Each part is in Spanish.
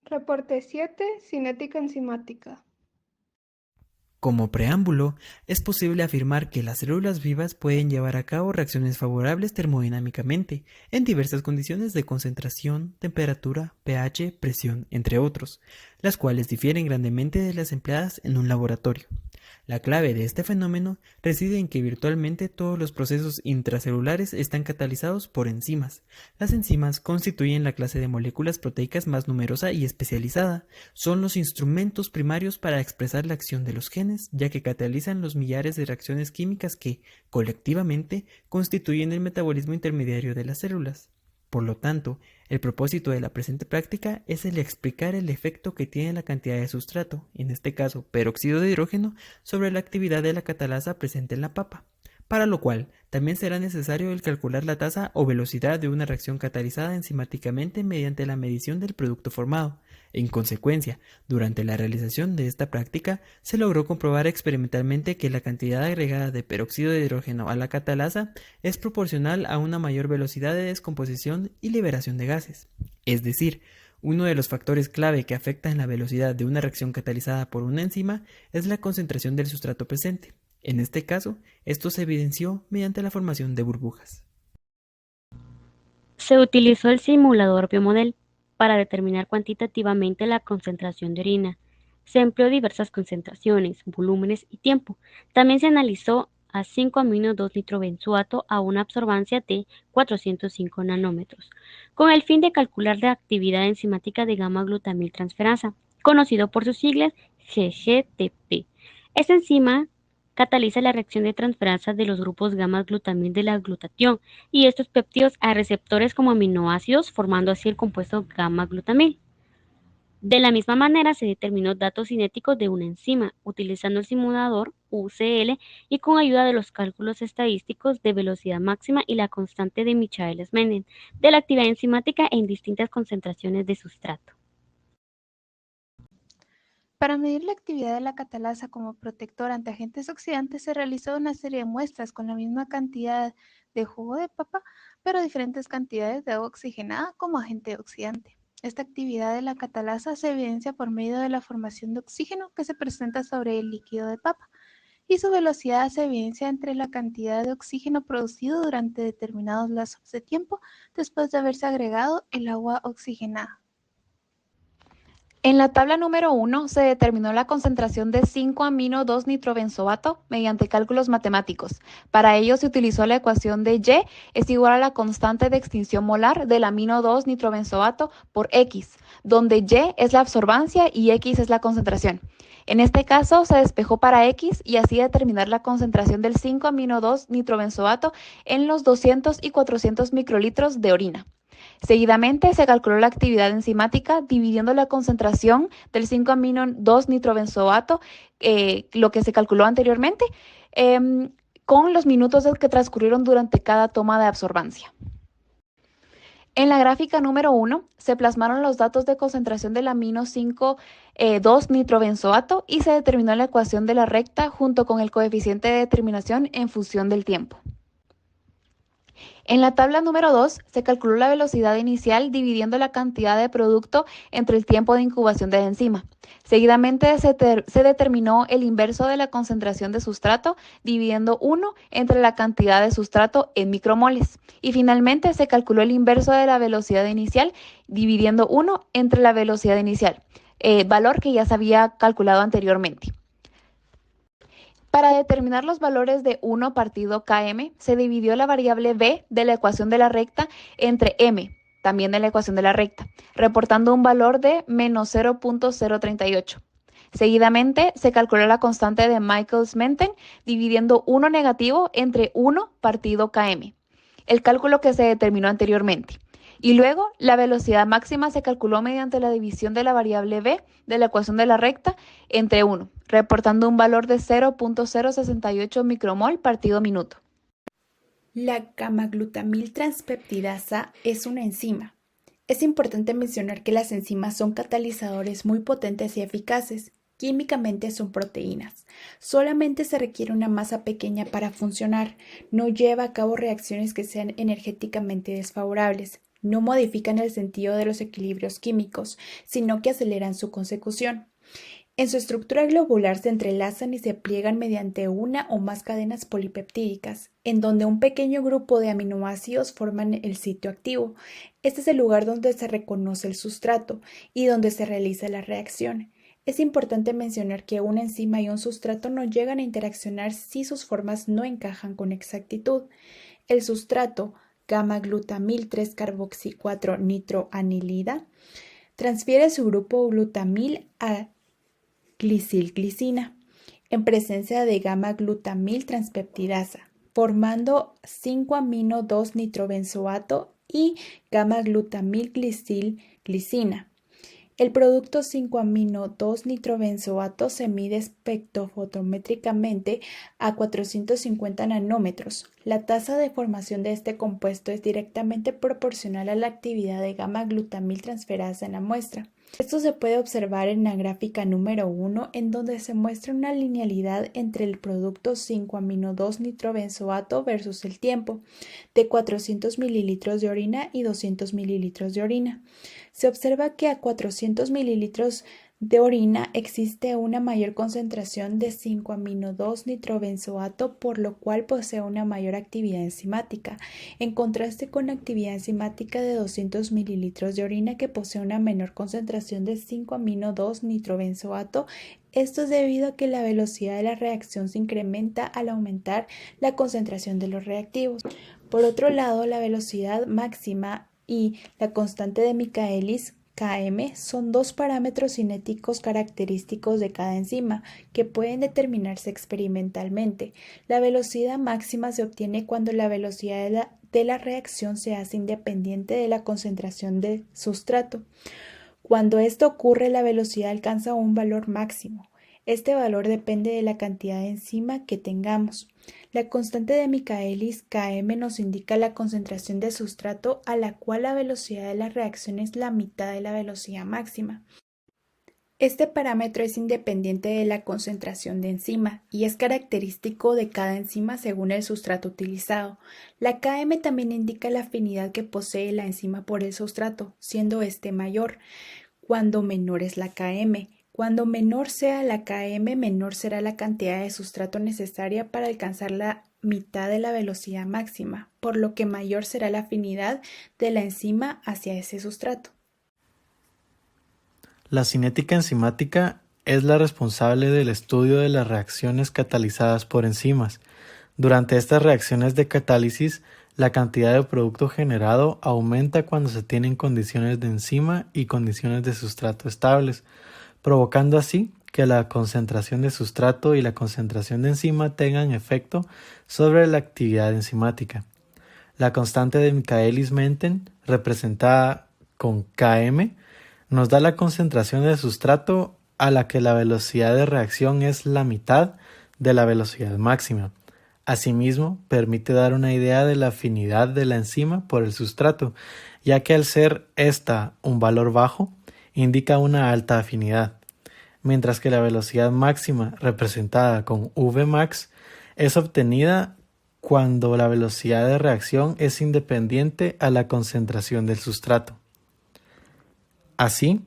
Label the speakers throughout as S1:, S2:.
S1: Reporte 7. Cinética enzimática.
S2: Como preámbulo, es posible afirmar que las células vivas pueden llevar a cabo reacciones favorables termodinámicamente en diversas condiciones de concentración, temperatura, pH, presión, entre otros, las cuales difieren grandemente de las empleadas en un laboratorio. La clave de este fenómeno reside en que virtualmente todos los procesos intracelulares están catalizados por enzimas. Las enzimas constituyen la clase de moléculas proteicas más numerosa y especializada. Son los instrumentos primarios para expresar la acción de los genes, ya que catalizan los millares de reacciones químicas que, colectivamente, constituyen el metabolismo intermediario de las células. Por lo tanto, el propósito de la presente práctica es el explicar el efecto que tiene la cantidad de sustrato, en este caso peróxido de hidrógeno, sobre la actividad de la catalasa presente en la papa, para lo cual también será necesario el calcular la tasa o velocidad de una reacción catalizada enzimáticamente mediante la medición del producto formado. En consecuencia, durante la realización de esta práctica, se logró comprobar experimentalmente que la cantidad agregada de peróxido de hidrógeno a la catalasa es proporcional a una mayor velocidad de descomposición y liberación de gases. Es decir, uno de los factores clave que afectan la velocidad de una reacción catalizada por una enzima es la concentración del sustrato presente. En este caso, esto se evidenció mediante la formación de burbujas.
S3: Se utilizó el simulador Biomodel para determinar cuantitativamente la concentración de orina. Se empleó diversas concentraciones, volúmenes y tiempo. También se analizó a 5-amino-2-nitrobenzoato a una absorbancia de 405 nanómetros, con el fin de calcular la actividad enzimática de gamma-glutamiltransferasa, conocido por sus siglas GGTP. Esta enzima cataliza la reacción de transferasa de los grupos gamma-glutamil de la glutatión y estos péptidos a receptores como aminoácidos, formando así el compuesto gamma-glutamil. De la misma manera se determinó datos cinéticos de una enzima, utilizando el simulador UCL y con ayuda de los cálculos estadísticos de velocidad máxima y la constante de Michaelis-Menten de la actividad enzimática en distintas concentraciones de sustrato.
S1: Para medir la actividad de la catalasa como protector ante agentes oxidantes se realizó una serie de muestras con la misma cantidad de jugo de papa, pero diferentes cantidades de agua oxigenada como agente oxidante. Esta actividad de la catalasa se evidencia por medio de la formación de oxígeno que se presenta sobre el líquido de papa, y su velocidad se evidencia entre la cantidad de oxígeno producido durante determinados lapsos de tiempo después de haberse agregado el agua oxigenada. En la tabla número 1 se determinó la concentración de 5-amino-2-nitrobenzoato mediante cálculos matemáticos. Para ello se utilizó la ecuación de Y es igual a la constante de extinción molar del amino 2-nitrobenzoato por X, donde Y es la absorbancia y X es la concentración. En este caso se despejó para X y así determinar la concentración del 5-amino-2-nitrobenzoato en los 200 y 400 microlitros de orina. Seguidamente se calculó la actividad enzimática dividiendo la concentración del 5-amino-2-nitrobenzoato, lo que se calculó anteriormente, con los minutos que transcurrieron durante cada toma de absorbancia. En la gráfica número 1 se plasmaron los datos de concentración del amino 5,2-nitrobenzoato y se determinó la ecuación de la recta junto con el coeficiente de determinación en función del tiempo. En la tabla número 2 se calculó la velocidad inicial dividiendo la cantidad de producto entre el tiempo de incubación de la enzima. Seguidamente se determinó el inverso de la concentración de sustrato dividiendo 1 entre la cantidad de sustrato en micromoles. Y finalmente se calculó el inverso de la velocidad inicial dividiendo 1 entre la velocidad inicial, valor que ya se había calculado anteriormente. Para determinar los valores de 1 partido km, se dividió la variable b de la ecuación de la recta entre m, también de la ecuación de la recta, reportando un valor de menos 0.038. Seguidamente, se calculó la constante de Michaelis-Menten dividiendo 1 negativo entre 1 partido km, el cálculo que se determinó anteriormente. Y luego, la velocidad máxima se calculó mediante la división de la variable b de la ecuación de la recta entre 1, reportando un valor de 0.068 micromol partido minuto.
S4: La gamma-glutamil-transpeptidasa es una enzima. Es importante mencionar que las enzimas son catalizadores muy potentes y eficaces. Químicamente son proteínas. Solamente se requiere una masa pequeña para funcionar. No lleva a cabo reacciones que sean energéticamente desfavorables. No modifican el sentido de los equilibrios químicos, sino que aceleran su consecución. En su estructura globular se entrelazan y se pliegan mediante una o más cadenas polipeptídicas, en donde un pequeño grupo de aminoácidos forman el sitio activo. Este es el lugar donde se reconoce el sustrato y donde se realiza la reacción. Es importante mencionar que una enzima y un sustrato no llegan a interaccionar si sus formas no encajan con exactitud. El sustrato, gamma-glutamil 3-carboxi-4-nitroanilida, transfiere su grupo glutamil a glicilglicina en presencia de gamma-glutamil transpeptidasa, formando 5-amino-2-nitrobenzoato y gamma-glutamil glicilglicina. El producto 5-amino-2-nitrobenzoato se mide espectrofotométricamente a 450 nanómetros. La tasa de formación de este compuesto es directamente proporcional a la actividad de gamma-glutamil transferasa en la muestra. Esto se puede observar en la gráfica número 1, en donde se muestra una linealidad entre el producto 5-amino-2-nitrobenzoato versus el tiempo, de 400 mililitros de orina y 200 mililitros de orina. Se observa que a 400 mililitros de orina existe una mayor concentración de 5-amino-2-nitrobenzoato, por lo cual posee una mayor actividad enzimática, en contraste con la actividad enzimática de 200 mililitros de orina, que posee una menor concentración de 5-amino-2-nitrobenzoato. Esto es debido a que la velocidad de la reacción se incrementa al aumentar la concentración de los reactivos. Por otro lado, la velocidad máxima y la constante de Michaelis, Km, son dos parámetros cinéticos característicos de cada enzima que pueden determinarse experimentalmente. La velocidad máxima se obtiene cuando la velocidad de la reacción se hace independiente de la concentración del sustrato. Cuando esto ocurre, la velocidad alcanza un valor máximo. Este valor depende de la cantidad de enzima que tengamos. La constante de Michaelis, Km, nos indica la concentración de sustrato, a la cual la velocidad de la reacción es la mitad de la velocidad máxima. Este parámetro es independiente de la concentración de enzima y es característico de cada enzima según el sustrato utilizado. La Km también indica la afinidad que posee la enzima por el sustrato, siendo este mayor cuando menor es la Km. Cuando menor sea la Km, menor será la cantidad de sustrato necesaria para alcanzar la mitad de la velocidad máxima, por lo que mayor será la afinidad de la enzima hacia ese sustrato.
S5: La cinética enzimática es la responsable del estudio de las reacciones catalizadas por enzimas. Durante estas reacciones de catálisis, la cantidad de producto generado aumenta cuando se tienen condiciones de enzima y condiciones de sustrato estables, provocando así que la concentración de sustrato y la concentración de enzima tengan efecto sobre la actividad enzimática. La constante de Michaelis-Menten, representada con Km, nos da la concentración de sustrato a la que la velocidad de reacción es la mitad de la velocidad máxima. Asimismo, permite dar una idea de la afinidad de la enzima por el sustrato, ya que al ser esta un valor bajo, indica una alta afinidad, mientras que la velocidad máxima, representada con Vmax, es obtenida cuando la velocidad de reacción es independiente a la concentración del sustrato. Así,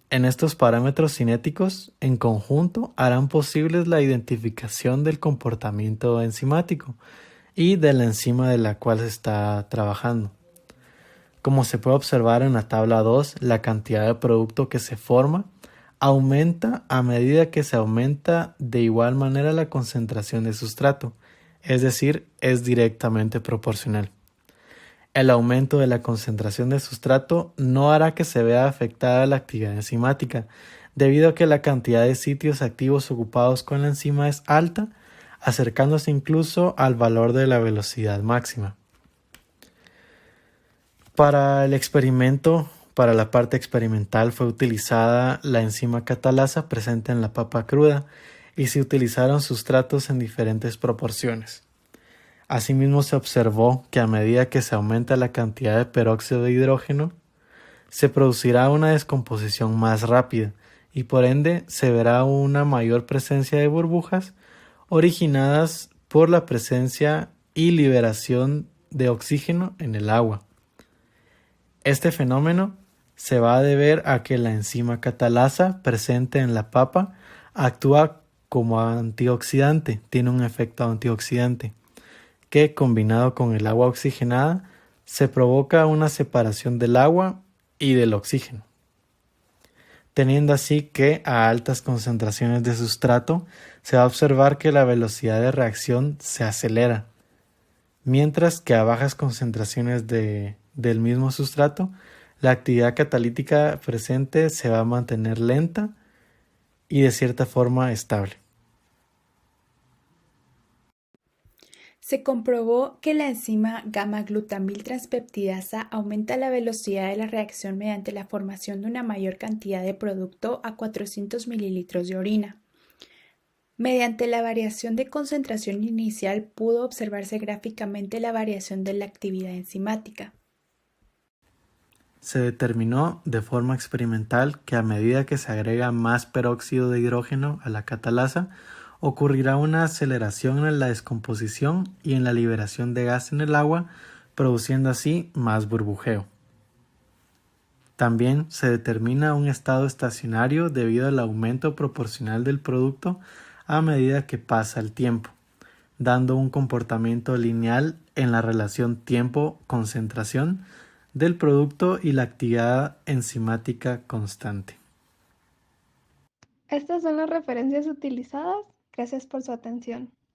S5: en estos parámetros cinéticos, en conjunto, harán posibles la identificación del comportamiento enzimático y de la enzima de la cual se está trabajando. Como se puede observar en la tabla 2, la cantidad de producto que se forma aumenta a medida que se aumenta de igual manera la concentración de sustrato, es decir, es directamente proporcional. El aumento de la concentración de sustrato no hará que se vea afectada la actividad enzimática, debido a que la cantidad de sitios activos ocupados con la enzima es alta, acercándose incluso al valor de la velocidad máxima. Para el experimento, para la parte experimental, fue utilizada la enzima catalasa presente en la papa cruda y se utilizaron sustratos en diferentes proporciones. Asimismo, se observó que a medida que se aumenta la cantidad de peróxido de hidrógeno, se producirá una descomposición más rápida y por ende se verá una mayor presencia de burbujas originadas por la presencia y liberación de oxígeno en el agua. Este fenómeno se va a deber a que la enzima catalasa presente en la papa actúa como antioxidante, tiene un efecto antioxidante, que combinado con el agua oxigenada se provoca una separación del agua y del oxígeno, teniendo así que a altas concentraciones de sustrato se va a observar que la velocidad de reacción se acelera, mientras que a bajas concentraciones del mismo sustrato, la actividad catalítica presente se va a mantener lenta y de cierta forma estable.
S4: Se comprobó que la enzima gamma-glutamil transpeptidasa aumenta la velocidad de la reacción mediante la formación de una mayor cantidad de producto a 400 mililitros de orina. Mediante la variación de concentración inicial pudo observarse gráficamente la variación de la actividad enzimática.
S5: Se determinó de forma experimental que a medida que se agrega más peróxido de hidrógeno a la catalasa, ocurrirá una aceleración en la descomposición y en la liberación de gas en el agua, produciendo así más burbujeo. También se determina un estado estacionario debido al aumento proporcional del producto a medida que pasa el tiempo, dando un comportamiento lineal en la relación tiempo-concentración del producto y la actividad enzimática constante.
S1: Estas son las referencias utilizadas. Gracias por su atención.